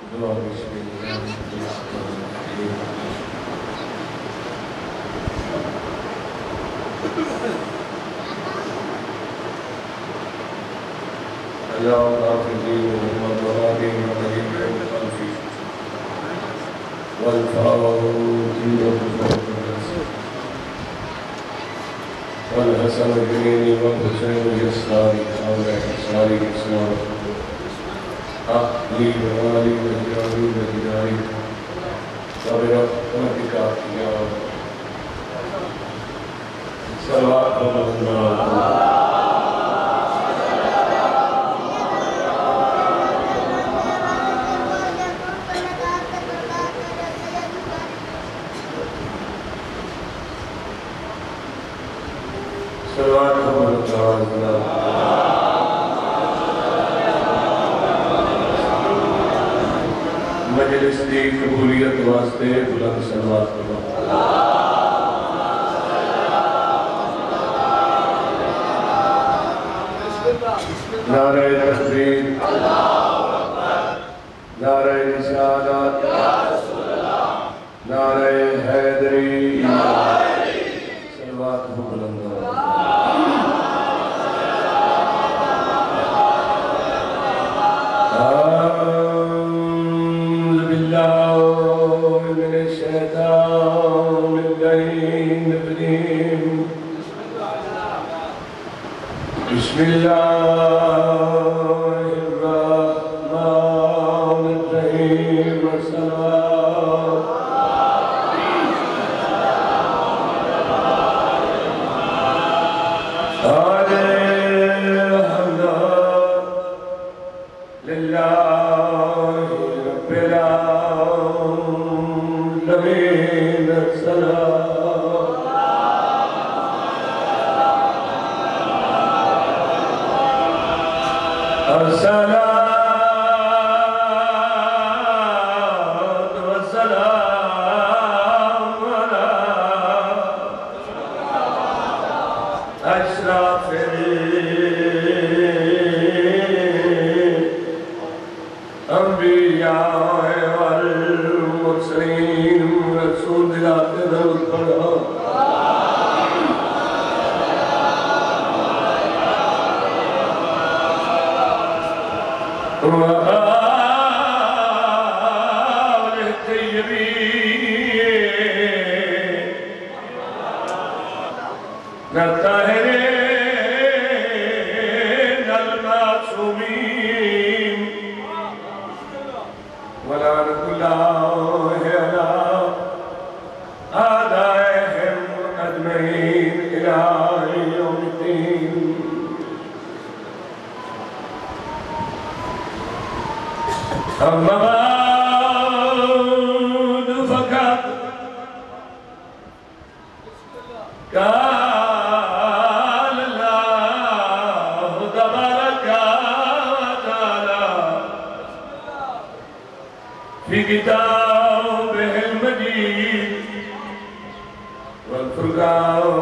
دعا بسم اللہ الرحمن الرحیم اللہ حافظی محمد وآلہ وآلہ وآلہ والفاضل والحسن الجنين والحسين اليساري والحساري الإسلام أهلي وآلي وجاري وجاري وبرحمتك يا رب صلوات الله مجلس دی قبولیت واسطے بلند صلوات کرو نعرہ تکبیر نعرہ رسالت نعرہ حیدری صلوات بلند بسم اللہ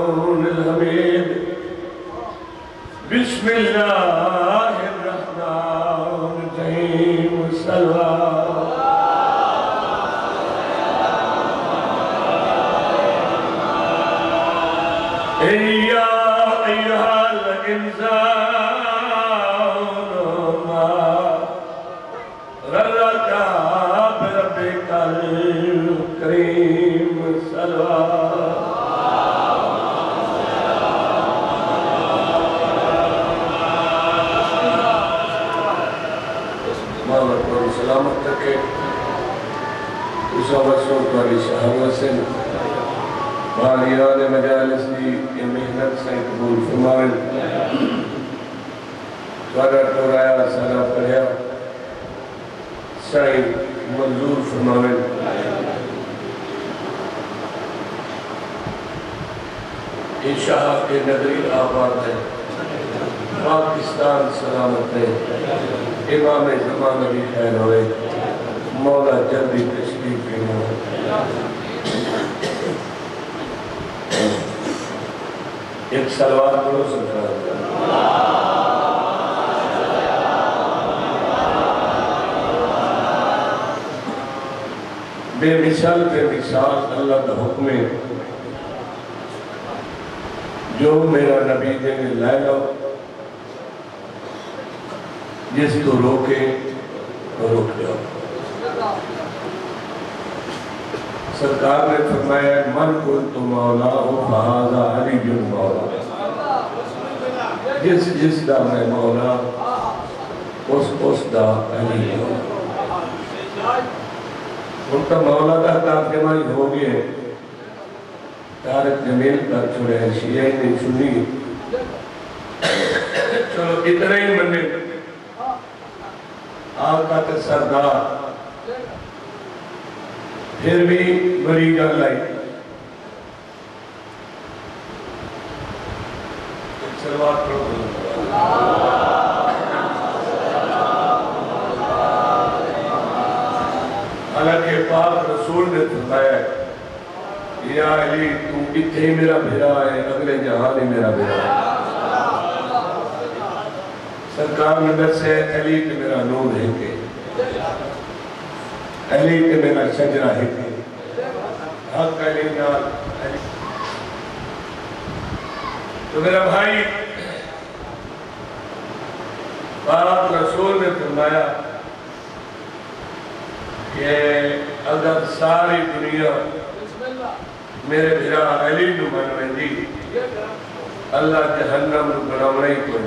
الرحمن الرحیم ایک سلوات کرو سرکار بے مثال بے مثال اللہ کا حکم ہے جو میرا نبی دے لائے لو جس تو روکے تو روک جاؤ سرکار نے فرمایا من کنت مولا ہو فہذا علی بن مولا جس دا میں مولا اس دا علی مولا ان کا مولا کا ترجمہ ہو گئے طارق جمیل کا چھوڑے شیعہ نے سنی چلو اتنا ہی مننے آقا کے سردار پھر بھی بڑی گل آئی سلوات پڑھو حالانکہ پاک رسول نے فرمایا یا علی تو اتھے میرا بھیرا ہے اگلے جہان ہی میرا بھیرا ہے سرکار نبی سے علی کے میرا نور ہے کہ علی کے میرا شجرہ ہے کہ حق علی نال تو میرا بھائی پاک رسول نے فرمایا کہ اگر ساری دنیا میرے بھیرا علی نو منویں دی اللہ جہنم نو بناونا ہی کوئی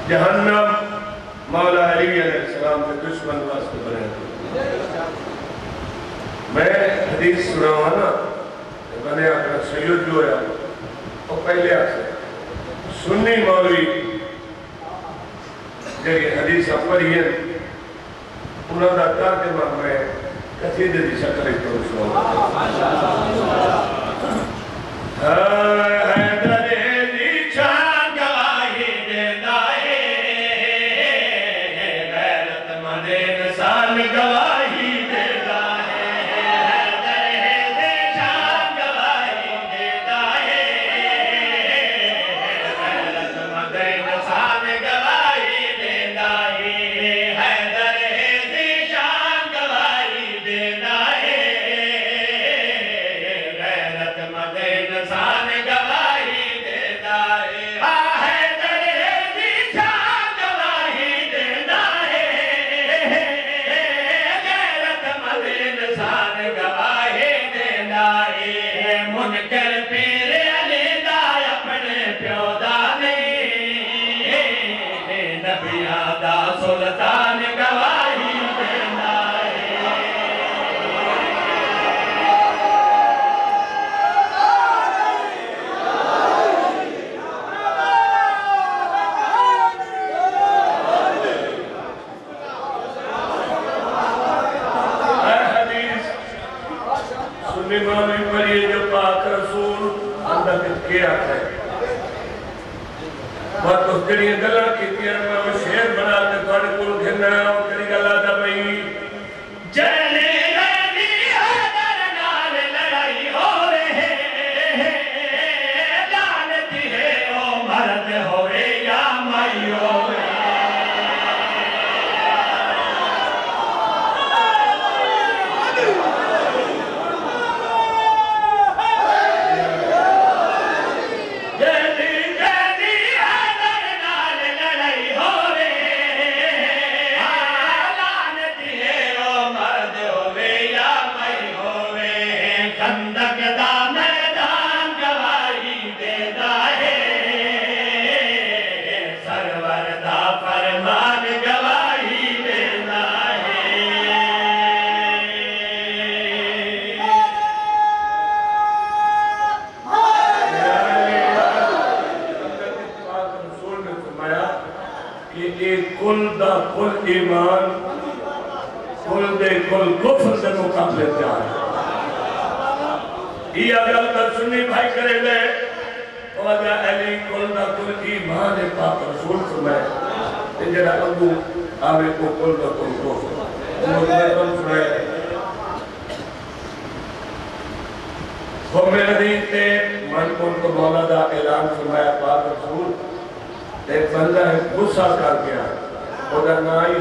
جہنم مولا علی علیہ السلام کے دشمن واسطے بنے میں حدیث سنا ہوا نا بنے اپنا سید جو ہے وہ پہلے آسے سنی مولوی جگہ حدیث پڑھی ہے انہوں نے ترجمہ میں قصیدے دی شکل ایک تو سنو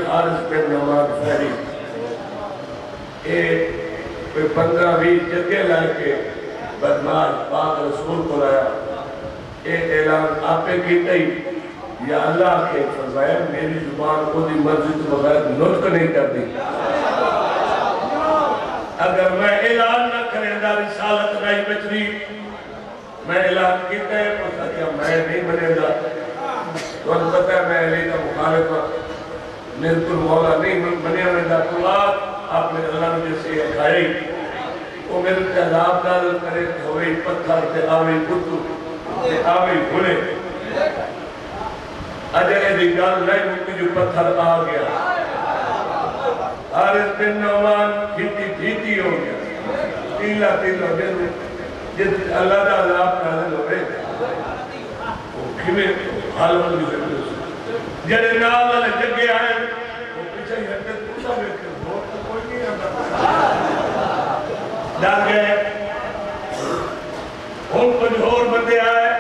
حارث بن نعمان فہری کوئی 15-20 جگہ لائے کے بدماش پاک رسول کو لایا اعلان آپ کیتا ہی یا اللہ کے فرمایا میری زبان کو دی مرضی تو بغیر نطق نہیں کر دی اگر میں اعلان نہ کریں دا رسالت نہیں بچری میں اعلان کیتا ہے پوچھا کیا میں نہیں بنے گا تو انہوں پتہ ہے میں علی کا مخالف میرے کو مولا نہیں بنے ہوئے دا تو آپ نے اللہ نے جیسے اکھائی وہ میرے تے عذاب نازل کرے ہوئی پتھر تے آوئی کتو تے آوئی بھولے اجلے دی گال نہیں مکہ جو پتھر آ گیا حارث بن نعمان کھیتی ہو گیا تیلا جس اللہ دا عذاب نازل ہو رہے وہ کھوے حالت بھی ہوئے جڑے نال والے جگے آئے وہ پیچھے ہی ہٹے پوچھا بیٹھے بہت تو کوئی نہیں آتا ڈال گئے ہم کچھ اور بندے آئے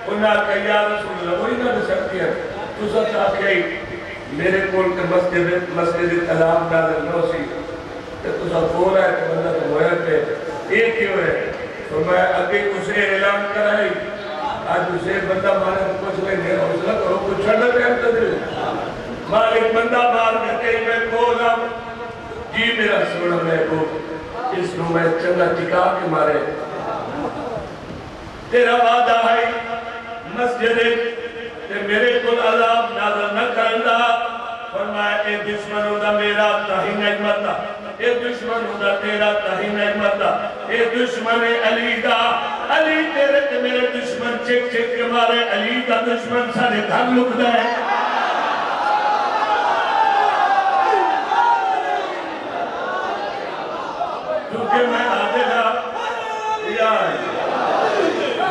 انہاں کہ یا رسول اللہ وہی نہ دے سکتی ہے تو سچ آکے میرے کول کے مسجد عذاب نازل نو سی تو سب بول رہا ہے کہ بندہ تو مویا پہ ایک کیوں ہے تو میں اگے اسے اعلان کرائی آج اسے بندہ مانے کچھ نہیں ہے حوصلہ کرو کچھ چھڑنا پہ ہم تدری مالک بندہ مار کہتے ہیں میں بولا جی میرا سوڑا میں کو اس نو میں چندہ ٹکا کے مارے تیرا وعدہ ہے مسجد تے میرے کل عذاب نازل نہ کرندہ فرمایا اے دشمن ہوتا میرا تاہی نہیں مرتا اے دشمن ہوتا تیرا تاہی نہیں مرتا اے دشمن علی دا علی تیرے تے میرے دشمن چک چک کے مارے علی دا دشمن سارے گھر لک دے کیونکہ میں عادلہ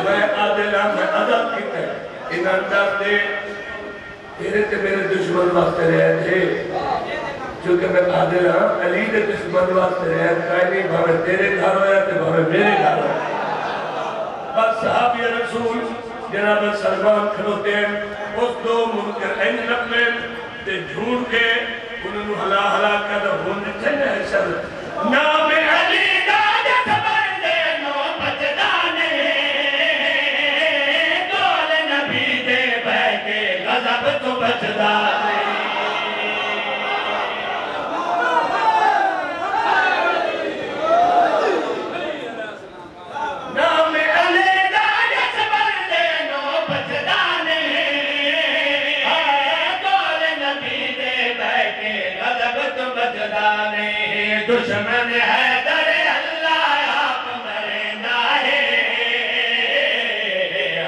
میں عادلہ میں عدد کی تے ان اندر دے تیرے تے میرے دشمن واسطے رہے تھے چونکہ میں عادل ہاں علی دے دشمن واسطے رہے کہا نہیں بھاوے تیرے گھر ہویا تے بھاوے میرے گھر ہویا بس صحابی رسول جناب سلمان کھلوتے ہیں اس دو منکر این نقلیں تے جھوڑ کے انہوں ہلا ہلا کر ہونے تھے نا شر نام علی دا جت بندے نو بچدانے دول نبی دے بہ کے غضب تو بچدانے دشمن حیدر اللہ آپ مرنا ہے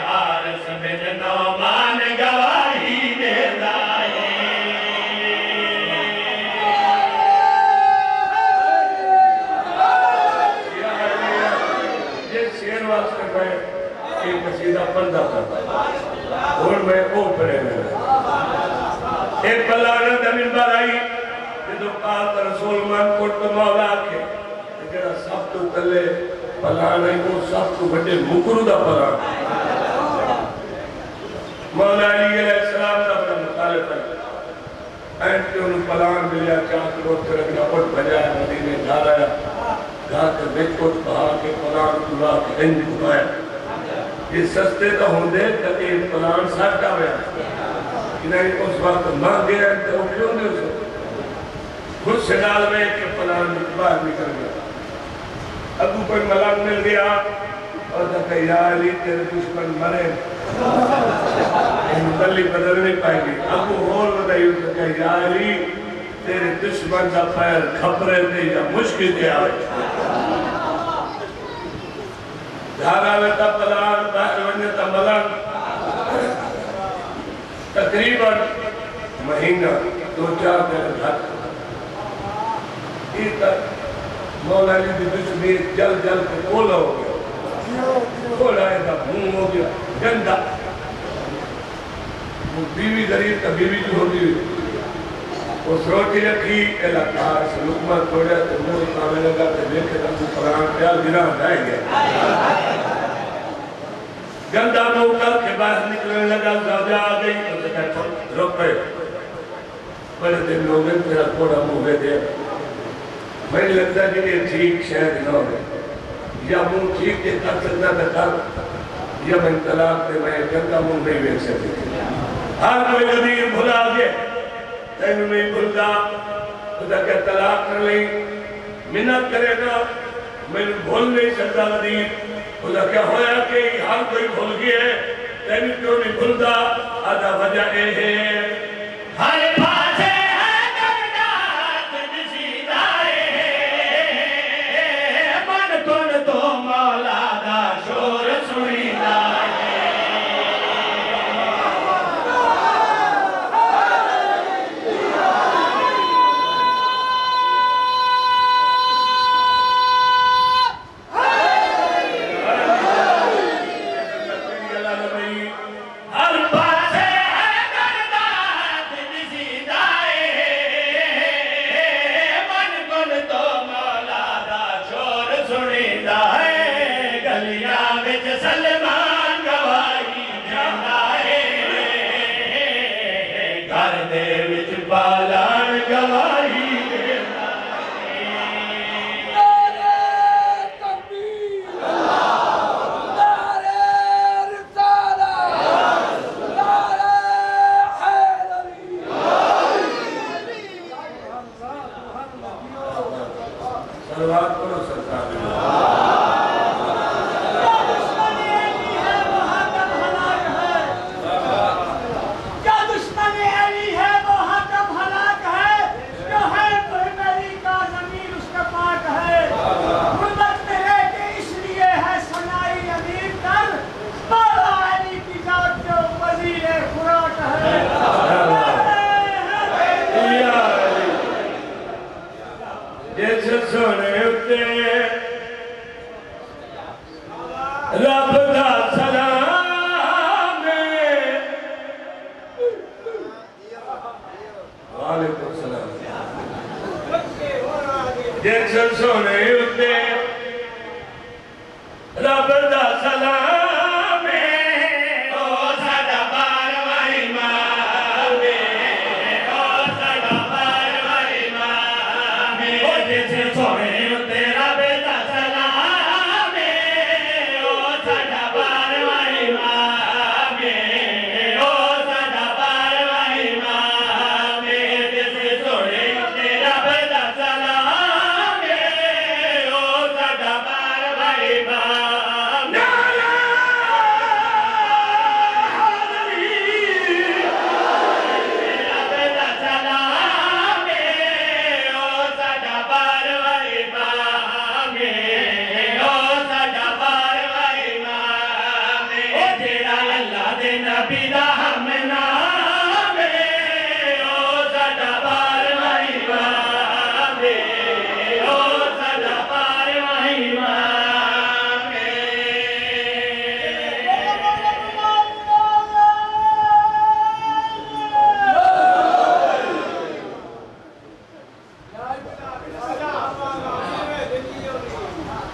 حارث بن نعمان گواہی دیتا ہے یہ شیر واسطے میں ایک قصیدہ پڑھتا تھا اور میں اوپرے میں ایک بلانہ دمین برائی جو پاک رسول من کوٹ مولا کے جڑا سب تو تلے پلان ہے وہ سب تو بڑے مکرو دا پلان مولا علی علیہ السلام دا بڑا مطالب ہے اینٹے انہوں پلان ملیا چاہت روٹ کر اگنا پٹ بجایا مدینے گھا رہا گھا کر بیت کوٹ بہا کے پلان کلا کے انج کھایا یہ سستے تو ہوں دے کہ یہ پلان ساٹا ہویا انہیں اس وقت مانگ گیا تو کیوں نہیں ہو سکتا خود سے ڈال میں کہ پلان باہر نکل گیا ابو کوئی ملان مل گیا اور کہا یا علی تیرے دشمن مرے ان بلی بدل نہیں پائے گی ابو اور بتائیو تو کہا یا علی تیرے دشمن کا پیر کھپرے دے یا مشکل دے آئے دھارا میں تا پلان باہر ونجے تا ملان تقریباً مہینہ 2-4 دن گھر مولا علی دی دشمیر جل جل کے کولا ہو گیا کولا ہے تھا بھون ہو گیا گندہ وہ بیوی غریب تا بیوی جو ہوتی ہوئی اس روٹی رکھی الہکار سے لکمہ توڑیا تو مور کامے لگا تو دیکھے تھا تو پران پیال گرا ہٹائے گیا گندہ موکل کے باہر نکلنے لگا زوجہ آ گئی تو سے کہتا رک پہ بڑے دن لوگ تیرا تھوڑا موہے دے میں لگتا ہے کہ یہ ٹھیک شاید نہ ہوئے یا منہ ٹھیک کے کر سکتا تھا کر یا میں طلاق دے میں کرتا منہ نہیں بیچ سکتے ہر کوئی غدیر بھلا گئے تینوں نہیں بھلتا خدا کہ طلاق کر لیں منت کرے گا میں بھول نہیں سکتا غدیر خدا کیا ہویا کہ ہر کوئی بھول گیا ہے تینوں کیوں نہیں بھلتا آدھا وجہ اے ہے ہر پاسے ہے درجات نشیدائے من کن تو مولا دا شور سنیدائے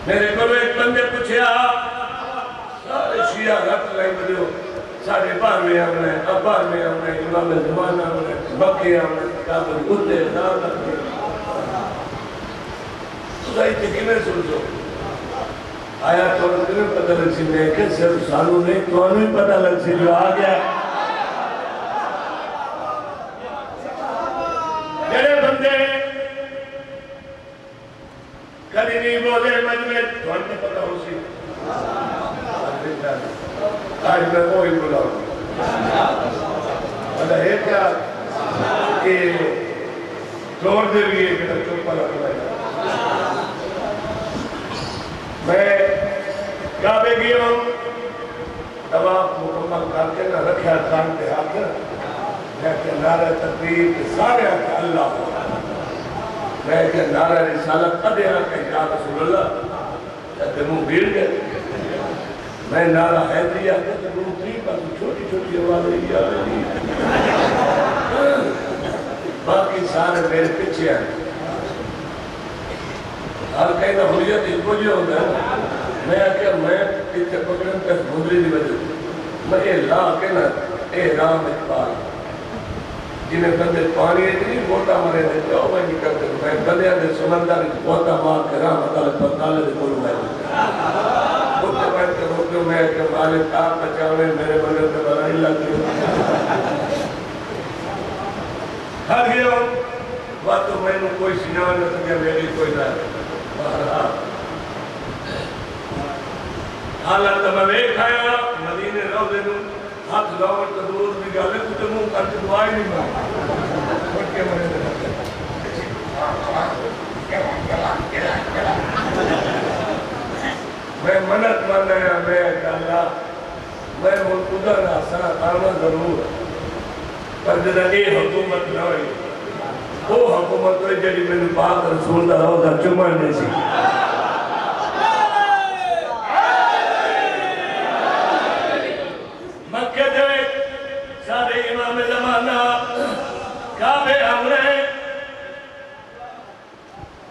میرے کو ایک بندے پوچھیا سارے شیعہ گھٹ لائی بدیو ساڑھے بار میں آمنا ہے اب بار میں آمنا ہے امام زمان آمنا ہے مکہ آمنا ہے کابل ادھے نام لگے خدای تکی میں سنسو آیا تو انہیں پتہ لگ سی میں کہ صرف سالوں نہیں تو انہیں پتہ لگ سی جو آ گیا میرے بندے کدی نہیں بولے مجمع تو انہیں پتہ ہو سی آج میں وہی بولا ہوں اللہ ہے کیا کہ دور دے لیے کہ چوپ پلا پلا میں کعبے گیا ہوں طواف مکمل کر کے نہ رکھا کان پہ ہاتھ میں کہ نعرہ تکبیر کے سارے آکے اللہ ہو میں کہ نعرہ رسالت قدے آکے یا رسول اللہ جاتے منہ بھیڑ گئے میں نعرہ حیدری آکے تو منہ تھی پر چھوٹی چھوٹی آواز رہی آئی باقی سارے میرے پیچھے آئے ہر کہیں نہ حریت اس کو جو ہوتا ہے میں آکے میں اتنے پکڑن پر گھندری دی وجہ میں یہ لا کے نا احرام اقبال جنہیں بندے پانی ہے نہیں گوتا مرے دے جو میں نہیں کرتے میں بندے دے سمندر گوتا مار کے راہ مطالب پتالے دے کولو میں گوتا میں کہ روکو میں کہ مالک آپ بچاوے میرے بندے تے بنائی لگی ہر گیا باتوں میں نے کوئی سنان نہ سکیا میری کوئی نہ حالات میں ایک آیا مدینے روزے نوں ہاتھ لاؤں تو دور بھی گالے تو منہ کر کے دعائی نہیں مانگی پڑھ کے مرے دے میں منت ماننا ہے میں اللہ میں ملک ادھر آسان آنا ضرور پر جدہ اے حکومت نہ ہوئی وہ حکومت ہوئی جڑی میں نے پاک رسول دا روزہ چمن نہیں سی مکہ دے سارے امام زمانہ کعبے ہمرے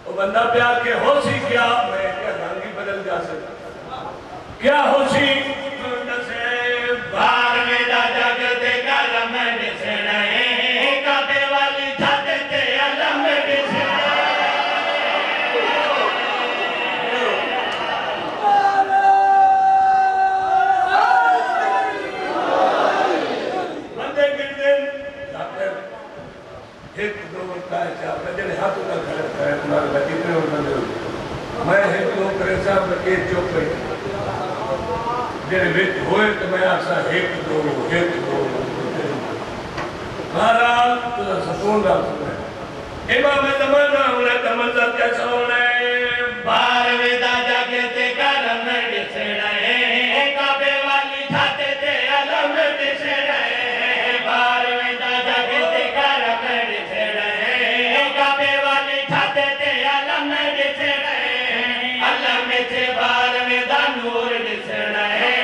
وہ بندہ پیا کے ہو سی کیا میں کیا رنگی بدل جا سکتا کیا ہو سی سے بار میں دا جگ دے کارم نسنا ہے کعبے والی جھاتے تے علم نسنا بندے گردن ایک دو مرتا ہے چاہ میں جنہیں ہاتھوں کا کھڑتا ہے تمہارے لگی میں ہونا دے میں ایک دو کرے صاحب رکھے چوک پہ جنہیں بیت ہوئے تو میں آسا ایک دو مہارال تو سکون ڈال سکتے امام زمانہ ہونے کا منظر کیسا ہونا ہے بارویں دا جاگے تے کرم ڈسے رہے کعبے والی جھاتے تے علم ڈسے رہے بارویں دا جاگے تے کرم ڈسے رہے کعبے والی جھاتے تے علم ڈسے رہے علم تے بارویں دا نور ڈسے رہے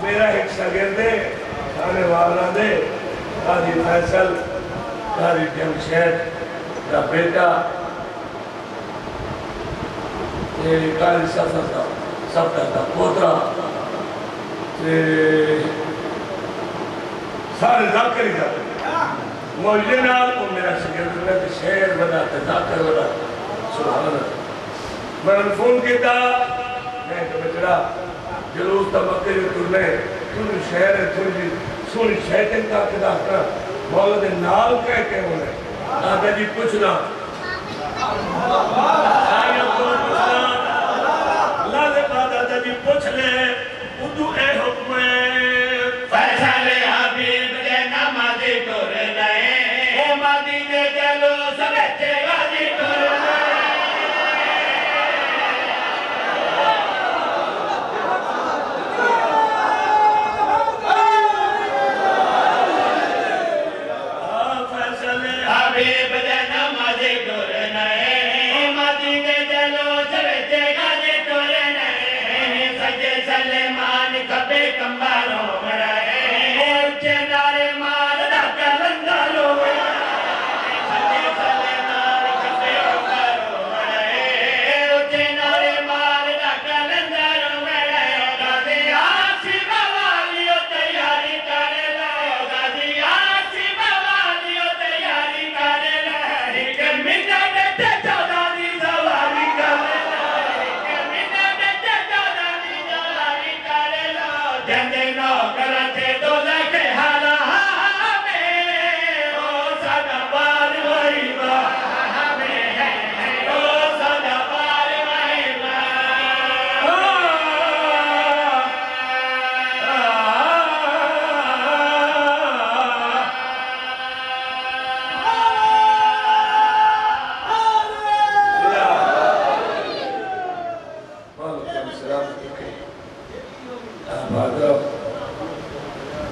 میرا ایک شاگرد ہے کھانے والا دے قاضی فیصل قاضی جمشید کا بیٹا قاضی سفتا کا پوترا سارے ذاکر ہی جاتے موجودہ کو میرا شاگرد میں شہر بناتے ذاکر بناتے سبحان اللہ میں نے فون کیتا میں کہ بچڑا جلوس طبقے جو ترنے تن شہر ہے تھوڑی سونی شیطن کا قدہ کرا مولا دے نال کہہ کے ہونے آدھا جی پوچھنا آئیہ کو پوچھنا اللہ دے بعد آدھا جی پوچھ لے اردو اے حکم فیصل حبیب دے نمازی ٹور لئے مدینے جلو سبچے غازی ٹور لئے Come back.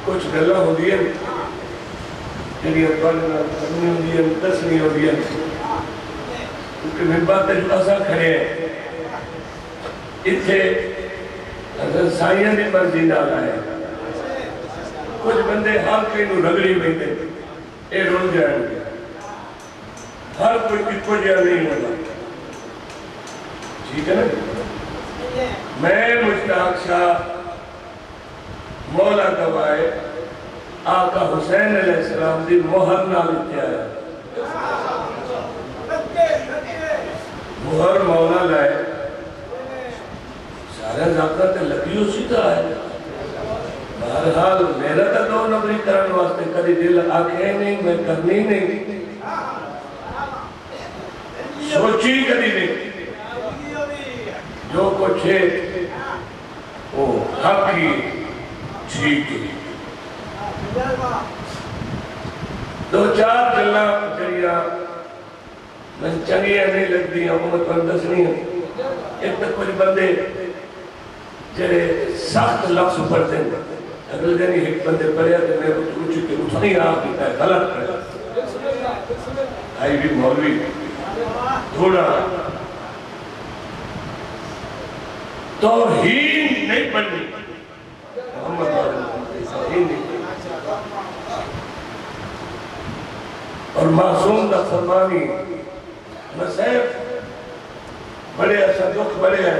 کچھ گلہ ہو دیا جنہی پڑھنا کرنی ہو دیا دسنی ہو دیا کیونکہ ممبر تے جو اسا کھڑے ہیں اتھے حضرت سائیاں دی مرضی نہ لائے کچھ بندے ہر کئی نو رگڑی بیٹھے اے رول جائیں گے ہر کوئی کتو جہاں نہیں ہوگا ٹھیک ہے نا میں مشتاق شاہ مولا گوائے آقا حسین علیہ السلام دی مہر نہ لیتے آیا مہر مولا لائے سارے ذاکرہ تے لگی اسی طرح ہے بہرحال میرا تا دو نبری کرن واسطے کدی دل آکھے نہیں میں کرنی نہیں سوچی کدی نہیں جو کچھ ہے وہ حق ہی ٹھیک ہی دو چار جلنا جڑیاں میں چنگیاں نہیں لگ دی امت اندس نہیں ہے ایک تک کچھ بندے جڑے سخت لفظ پڑھتے ہیں اگر جنہی ایک بندے پڑھیا تو میں کچھ کہ اٹھنی آپ کی ہے غلط پڑھا آئی بھی مولوی تھوڑا توہین نہیں پڑھنی محمد توہین نہیں اور معصوم دا فرمانی مسیف بڑے ایسا دکھ بڑے ہیں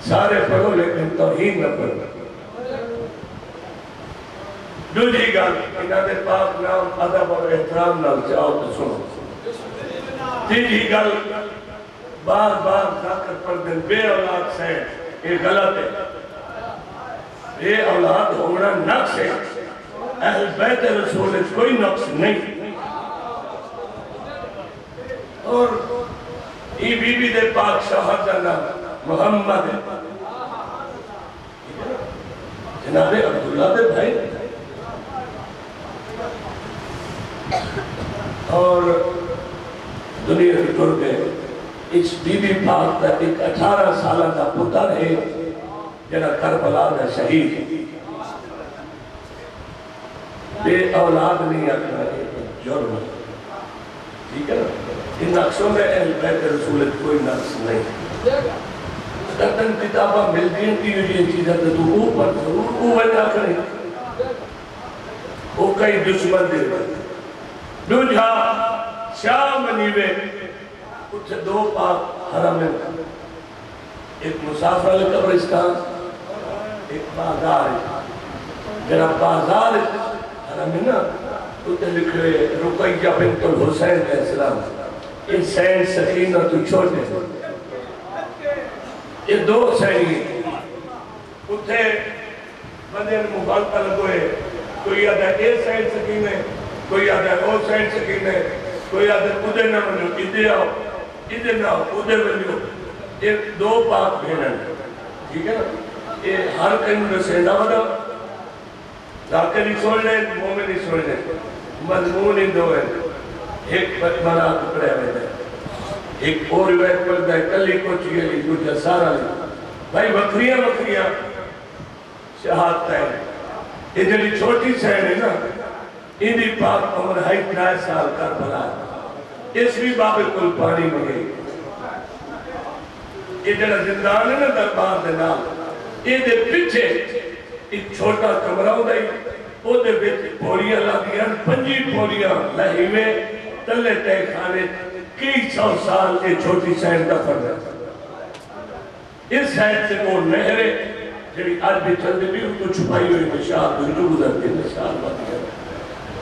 سارے پڑھو لیکن توہین نہ پڑھو دوسری گل انہاں دے پاک نام ادب اور احترام نال جاؤ تو سنو تیسری گل بار بار ذکر پر دن بے اولاد سے یہ غلط ہے بے اولاد ہونا نقص ہے اہل بیت رسول ہے کوئی نقص نہیں اور یہ بی بی دے پاک شوہر کا نام محمد ہے جناب عبداللہ دے بھائی اور دنیا کی طور پہ اس بی بی پاک کا ایک 18 سالہ کا پتر ہے جنہا کربلا دا شہید بے اولاد نہیں آکھنا ہے جرم ٹھیک ہے نا ان نقصوں میں اہل بیت رسولت کوئی نقص نہیں تن کتابہ ملتی ہیں کہ یہ چیزیں تو اوپر ضرور وہ نہ کریں وہ کئی دشمن دے دو جا شاہ منیوے کچھ دو پاک حرم میں ایک مسافر علی قبرستان ایک بازار جنہ بازار حرم میں نا تو تے لکھے رقیہ بنت الحسین علیہ السلام یہ سین سکینہ تو چھوٹے یہ دو سینی اتھے بندے مغالطہ لگوئے کوئی آدھا اے سین سکینہ کوئی آدھا او سین سکینہ کوئی آدھا ادھے نہ منو ادھے آؤ ادھے نہ آؤ ادھے منو یہ دو پاک بھینن ٹھیک ہے نا یہ ہر کہیں رسینا بدا ذاکری سوڑ لیں مومنی سوڑ لیں مضمون ہی دو ہے ایک بنا کپڑے ہوئے ایک اور روایت پڑھتا ہے کلی کو چیئے لی دوجہ سارا لی بھائی بکریاں شہادت ہے یہ جلی چھوٹی سین ہے نا اندھی پاک عمر ہائی 3 سال کر بلا اس بھی باب کل پانی میں گئی یہ جلہ زندان ہے نا دربار دے نام یہ دے پیچھے ایک چھوٹا کمرہ ہو گئی وہ دے بیچے پوڑیاں لگیاں 5 پوڑیاں لہی میں تلے تے کھانے کئی 100 سال کے چھوٹی سین دفر ہے اس سین سے وہ نہرے جبھی آج بھی چلتے بھی ان کو چھپائی ہوئی نشاہ جو گزرتے نشاہ باتی ہے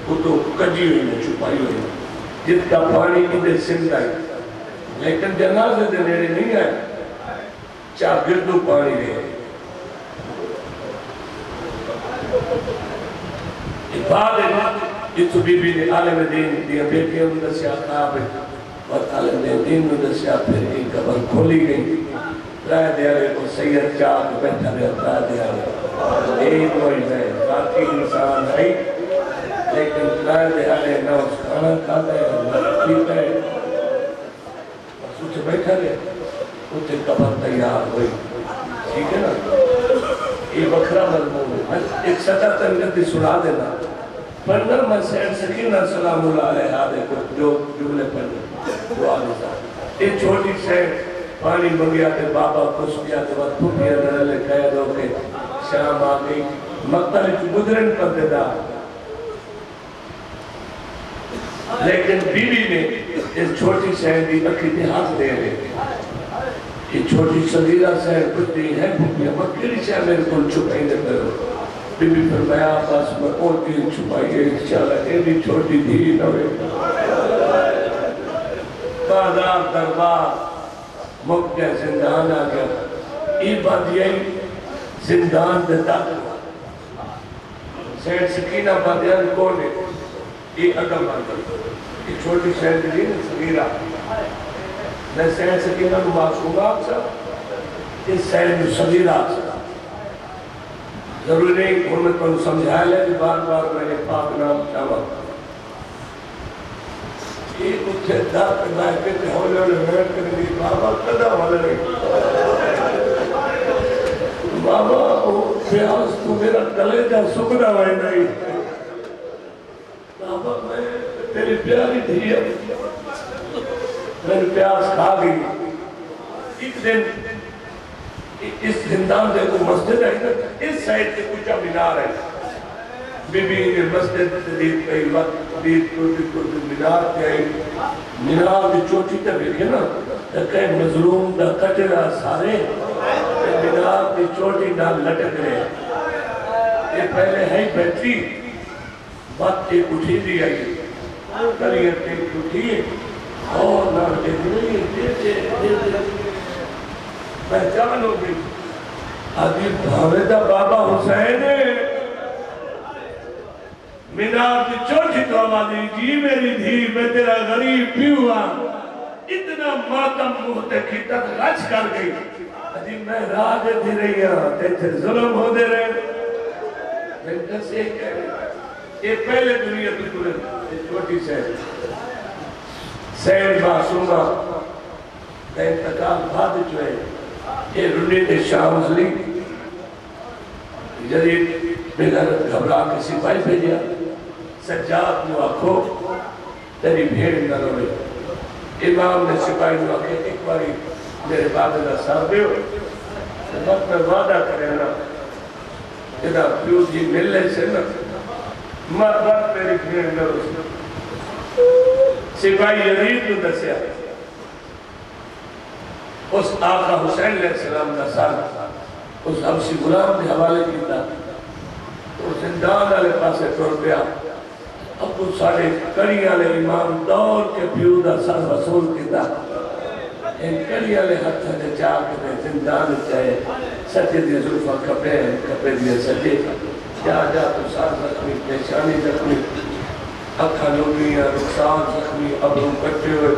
وہ تو کجی ہوئی میں چھپائی ہوئی جت کا پانی کی دے سمت آئی لیکن جنازے دے نیرے نہیں آئے چاہ گردو پانی رہے بعد اس بی بی نے عالم دین دیا بیٹھے ان دسیا خواب وقت عالم دین نے دسیا پھر ایک قبر کھولی گئی رائے دیارے کو سید چاک بیٹھا رہا رائے دیارے ایک وہی ہے ذاتی انسان ہے لیکن رائے دیارے نہ اس کھانا کھاتا ہے نہ پیتا ہے بس اسے بیٹھا رہا اسے قبر تیار ہوئی ٹھیک ہے نا یہ بکھرا مضمون ہے ایک سطح تنگتی سنا دینا پڑھنا میں سید سکینہ سلام اللہ علیہ آدھے کو جو جملے پڑھنے دعا دیتا یہ چھوٹی سید پانی منگیا تھے بابا خوش کیا تھے وقت پھوپیا درلے قید ہو کے شام آگئی مقتل گزرن پر دیتا لیکن بی بی نے اس چھوٹی سیدی اکھی دیہات دے رہے یہ چھوٹی صغیرہ سید کچھ نہیں ہے پھوپیا مکلی شاہ میرے کو چھپائی دے کرو بی بی فرمایا بس میں اور دین چھپائیے انشاءاللہ یہ بھی چھوٹی دھی نہ ہوئے بازار دربار مکہ زندان آ گیا یہ بات یہی زندان دیتا سید سکینہ بادیان کون ہے یہ اگم آگل یہ چھوٹی سید دین صغیرہ میں سید سکینہ کو معصوم آپ سا یہ سید صغیرہ آپ سا ضروری نہیں ہم نے تو سمجھایا لے کہ بار بار میں نے پاک نام چاہا یہ اتھے دار کرنا ہے کہ ہولے ہولے ویٹ کرنے دی بابا قدر والے نہیں بابا پیاس تو میرا گلے جا سکنا ہوئے نہیں بابا میں تیری پیاری تھی میں نے پیاس کھا گئی ایک دن اس زندان سے کوئی مسجد ہے اس سائٹ سے کچھ مینار ہے بی بی نے مسجد دید کئی وقت دید کو مینار تے آئی مینار کی چوٹی تے بیٹھے نا کئی مظلوم دا کٹرہ سارے مینار کی چوٹی نہ لٹک رہے یہ پہلے ہے بیٹھی بات ایک اٹھی دی آئی کریت ایک اٹھی اور نہ دیکھ رہی ہے پہچان ہو گئی عظیم بھاویدہ بابا حسین مینار کی چوٹی تو آوازی جی میری دھی میں تیرا غریب پیوا اتنا ماتم مہتے کی تک غچ کر گئی عظیم میں راہ دے رہی ہوں تیتھے ظلم ہو دے رہے میں کسے کہہ رہے یہ پہلے دنیا کی تلن چھوٹی سید معصومہ کا انتقال بھاد جو ہے یہ رنی نے شام لی جدید بغیر گھبرا کے سپاہی بھیجیا سجاد نو آکھو تیری بھیڑ نہ روئے امام نے سپاہی نو آکھے ایک باری میرے بابدہ صاحب دیو وقت میں وعدہ کرے نا جدا پیو جی ملے سے نا مرد میری بھیڑ نہ روئے سپاہی یزید نو دسیا اس آقا حسین علیہ السلام کا سال اس حبشی غلام کے حوالے کیتا تو زندان والے پاسے ٹر گیا اب وہ سارے کڑی والے امام دور کے پیودا سر وصول کیتا ان کڑی والے ہاتھ سے جا کے زندان چاہے سچے دی زلفہ کپے دیا سچے جا تو سار زخمی پیشانی زخمی اکھا لوگیاں رخصان زخمی ابروں کٹے ہوئے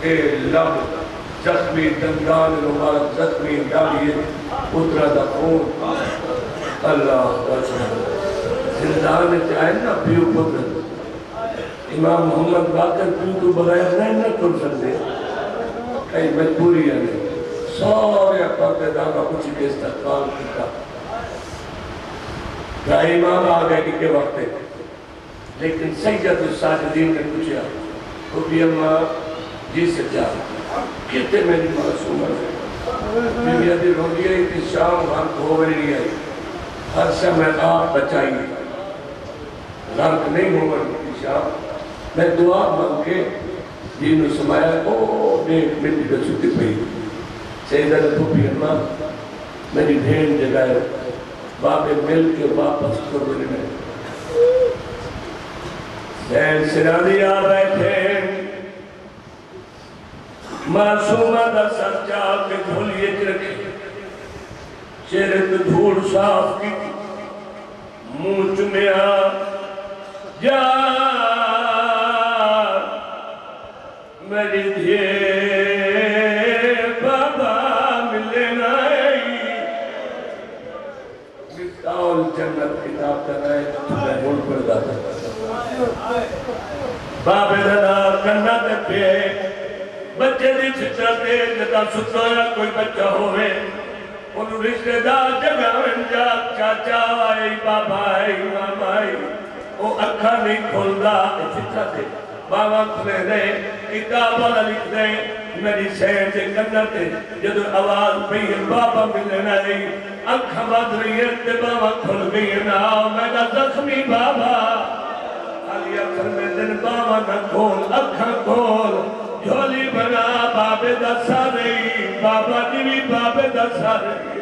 اے لب زخمی دندان مبارک زخمی ڈالیے اترا دا خون اللہ زندان چاہے نا پیو پتر امام محمد باقر پیو تو بغیر نہیں کر سکتے کئی مجبوری ہے سارے پردے دانا کچھ کے استقبال کیتا کہ امام آگئے کے وقت لیکن سیدت الساجدین نے پوچھا تو بھی اماں جی سے جا کہتے میری معصومہ ہے میری عدی روڈی ہے کہ شام ہم ہو رہی ہے ہر شام میں آپ بچائی غرق نہیں ہو رہی شام میں دعا مانگ کے دین و سمایا او دیکھ میری بچوتی پہی سیدہ نے پھوپی اماں میری بھین جگائے بابے مل کے واپس کرنے میں سین سرانی آ بیٹھے معصومہ دا سر چاہ کے دھولیے رکھے چہرے تو دھوڑ صاف کی منہ چمیا جا میری دھیے بابا ملے نائی مفتاول جنت کتاب کر رہے تمہیں بول پر داتا بابے دادا کنہ تے پہ بچے دی چھچا دے جتا ستا یا کوئی بچہ ہوئے ان رشتہ دار جگہ جا چاچا آئی بابا آئی ماما آئی وہ اکھا نہیں کھولدا فکر تھے بابا کھلے دے کتاب والا لکھ دے میری سین سے کرنا تے جدو آواز پہ بابا ملنا رہی اکھا بات رہی ہے تے بابا کھل گئی نا میں کہا زخمی بابا علی اکھر میں دن بابا نہ کھول اکھا کھول جھولی بنا بابے دسا رہی بابا جیوی بابے دسا رہی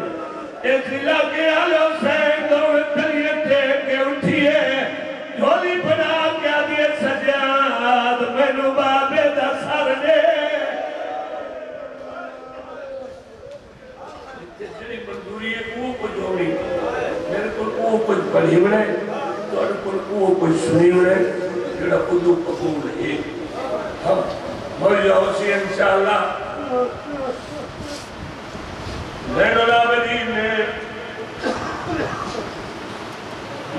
اس علاقے آلے حسین دو کلیے تھے کہ اٹھئے جھولی بنا کیا دیئے سجاد مینو بابے دسا رہے جنی منظوری ہے وہ کچھ ہوئی میرے کو وہ کچھ پڑھی بڑھے تو وہ کچھ سنی بڑھے جڑا خودو قبول ہے ہم مولا حسین انشاءاللہ زین العابدین نے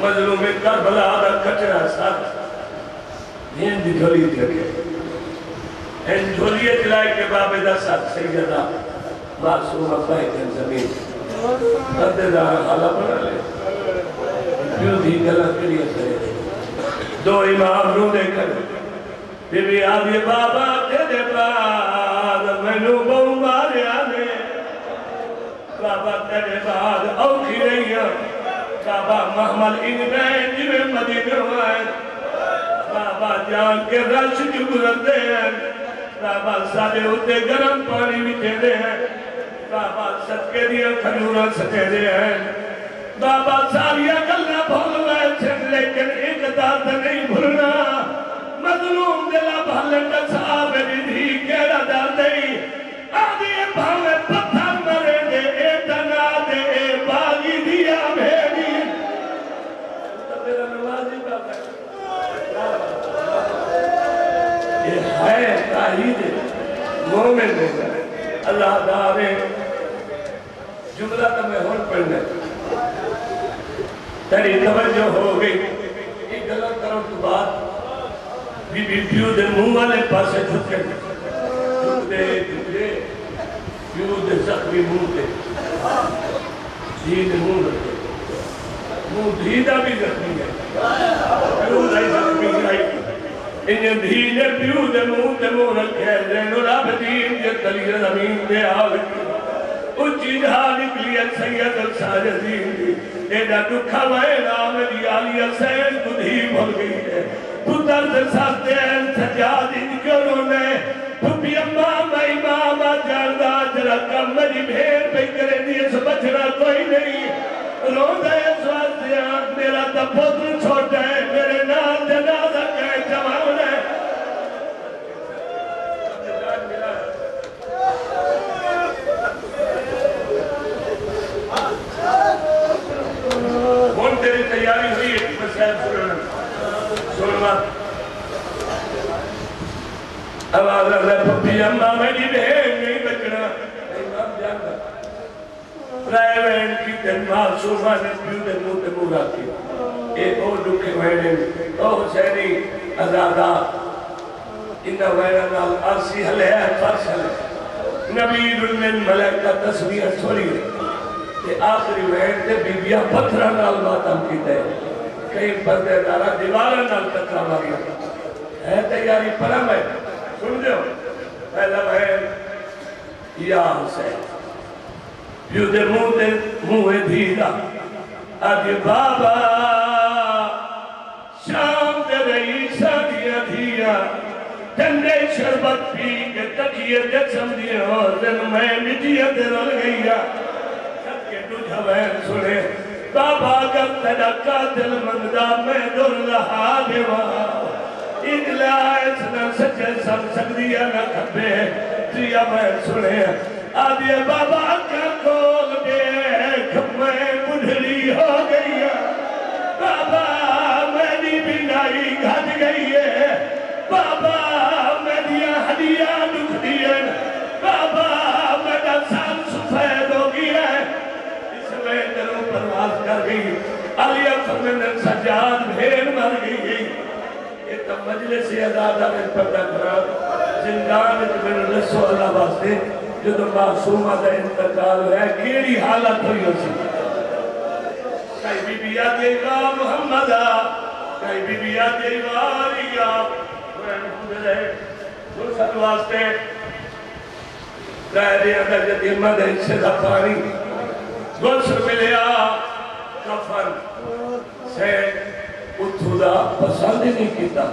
مظلوم کربلا دا کچرا ساتھ یہ دی جھولی تھے ان جھولیے جلائے کے بابے دا ساتھ سیدہ معصومہ پائے زمین قدر دار حالہ بنا لے جو بھی غلط کریے کرے دو امام رو دے کر بی بی آدھی بابا تیرے بعد مینو بہو مارے آنے بابا تیرے بعد اوکھی رہی ہیں بابا محمل انہیں جوے مدینہ ہوئے بابا جان کے رش جگرد دے ہیں بابا سادے ہوتے گرم پانی بچے دے ہیں بابا صدقے دیا کھنورا سکے دے ہیں بابا ساریا گلنا بھول گئے چھن لیکن ایک داد نہیں بھولنا مظلوم دلہ بھالن کا صاحب بھی کہڑا داد نہیں آدھی بھاوے پتھر مرے دے اے تنا دے اے باغی دیا بھیڑی تو میرا نمازی بابا یہ ہے تاہید مومن دے اللہ دارے جملہ تو میں ہون پڑھنے تیری توجہ ہو گئی ایک غلط کروں تو بات بی بی پیو دے منہ والے پاسے جھکے جھک دے پیو دے زخمی منہ دے دھی دے منہ رکھے منہ دھی دا بھی زخمی ہے پیو دے زخمی ہے انہیں دھی نے پیو دے منہ رکھے زین العابدین جے تلی زمین دے آل کی اچھی جہاں نکلی ہے سید الساجدین دی ایڈا دکھا وینا میری آلی حسین تو دھی بھول گئی ہے پتر سے ساتھے ہیں سجاد ان کیوں نے پھپی امام امام جاندہ جرا کم میری بھیر پہ کرے دیئے سے بچنا کوئی نہیں رو دے سوازیاں میرا تپوتر چھوٹا ہے میرے نام جنازہ کہے جوان ہے کون تیری تیاری ہوئی ہے مسائل سننا آواز اللہ پپی اممہ میری بہن نہیں بچنا امام جانتا رائے وین کی تن معصومہ نے پیو دے منہ راکی ایک اور دکھے وینے او حسینی ازادہ انہا وینا نال عرصی حلے ہے فرش حلے نبیر من ملکہ تصویہ سوری کہ آخری وین تے بی بیاں پتھرہ نال ماتم کی تے کئی بندے دارا دیوارہ نال تکرہ ماریا ہے تیاری پرم ہے سن جو پہلا وین یا حسین پیو دے منہ دھیلا آدھی بابا شام دے رئی سادیا دھیا ٹھنڈے شربت پی کے تکیے جسم دیا اور دن میں مٹیت رل گیا سب کے تجھا وین سنے بابا جب تیرا قاتل مندہ میں در لہا دیوا اگلا ایسنا سچے سم سکدیا نہ کھبے تیا وین سنے آدھے بابا کیا کھول دیکھ میں بڑھڑی ہو گئی بابا میری بینائی گھٹ گئی ہے بابا میری ہڈیاں دکھ دیئے بابا میرا سال سفید ہو گیا ہے اس میں دلوں پرواز کر گئی علی اکبر میں سجاد بھیڑ مر گئی یہ تب مجلس عزادہ میں پردہ کرا زندان میں رسول اللہ واسطے جدو معصومہ دا انتقال ہے کیڑی حالت ہوئی ہو سی کئی بی بی آدھے گا محمدہ کئی بی بی آدھے گا آریا قرآن خود رہے درست واسطے رہ دے اندر جدیمہ دے سے دا پانی غسل ملیا کفن سے اتھو دا پسند نہیں کیتا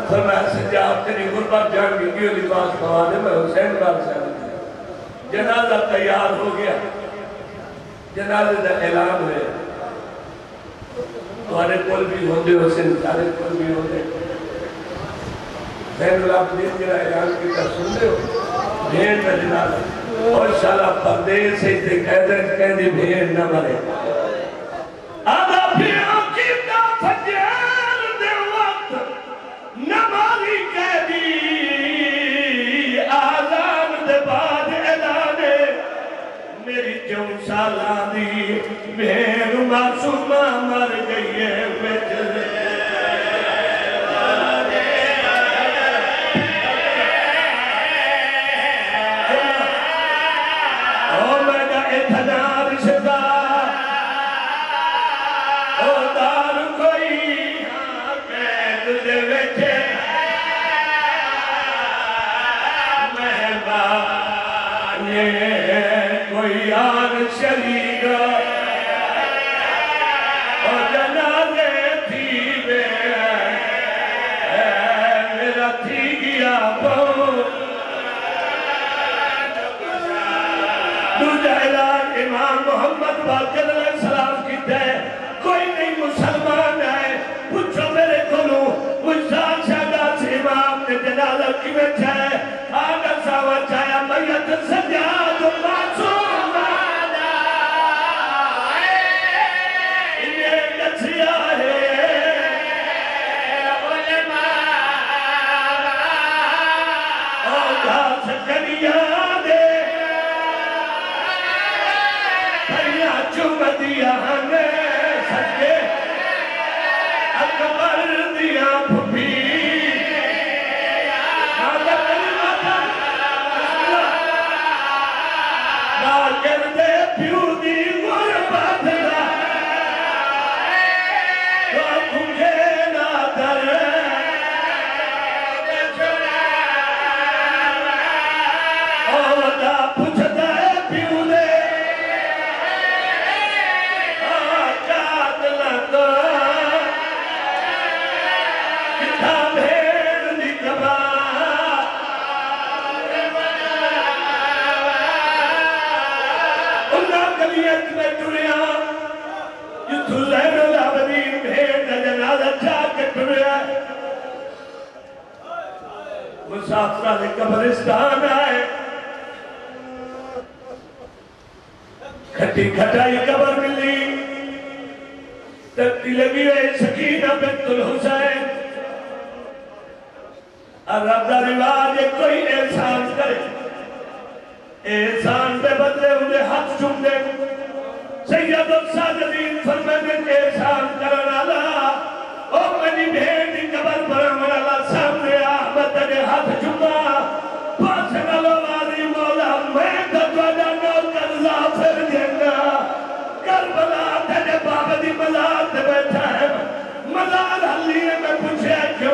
فرمایا سجاب تیری غربت جان کی کیوں لباس پوا دے میں حسین بار سے جنازہ تیار ہو گیا جنازہ دا اعلان ہوئے تمہارے کول بھی ہوندے حسین سارے کول بھی ہوندے زین العابدین جنہا اعلان کیتا سن دے ہو بھیڑ میں جنازہ اور شالا پردیس سے کہہ دی بھیڑ نہ مرے آدھا بھیڑوں کی دا فجر دے وقت نماری کہہ دی آزان دے بعد اعلانے میری جو سالہ دی بھیڑ معصومہ مر گئی ہے وجہ محمد باقر علیہ السلام کی تے کوئی نہیں مسلمان ہے پوچھو میرے کلوں مجھان شہدہ سے امام نے جنازہ کی میں چھائے آگا ساوہ چھایا میت سجاد معصوم آنا یہ کچھیا ہے علماء آگا سکنیا دیا ہمیں سکے اکبر دیا پھپی ناکر دے پیو دی غربت را تو کھنگے نادر اوہ پوچھتا ہے پیو دے زین العابدین بھیڑ کا جنازہ چاہ کے ٹریا مسافرہ نے قبرستان آئے کھٹی کھٹائی قبر ملی تکتی لگی ہوئے سکینہ بنت الحسین عرب دا رواج ہے کوئی احسان کرے احسان پہ بدلے انہیں ہاتھ چوم دے سید الساجدین فرمائے کے احسان کرنا اللہ او منی بھیڑ دی قبر برمنا اللہ سامنے آمد نے ہاتھ چکا پاس نلو آدھی مولا میں دجوڑا نو کر ظافر جنگا کربلا تجھے باب دی مزار دے بیٹھا ہے مزار حلیے میں پوچھے کیوں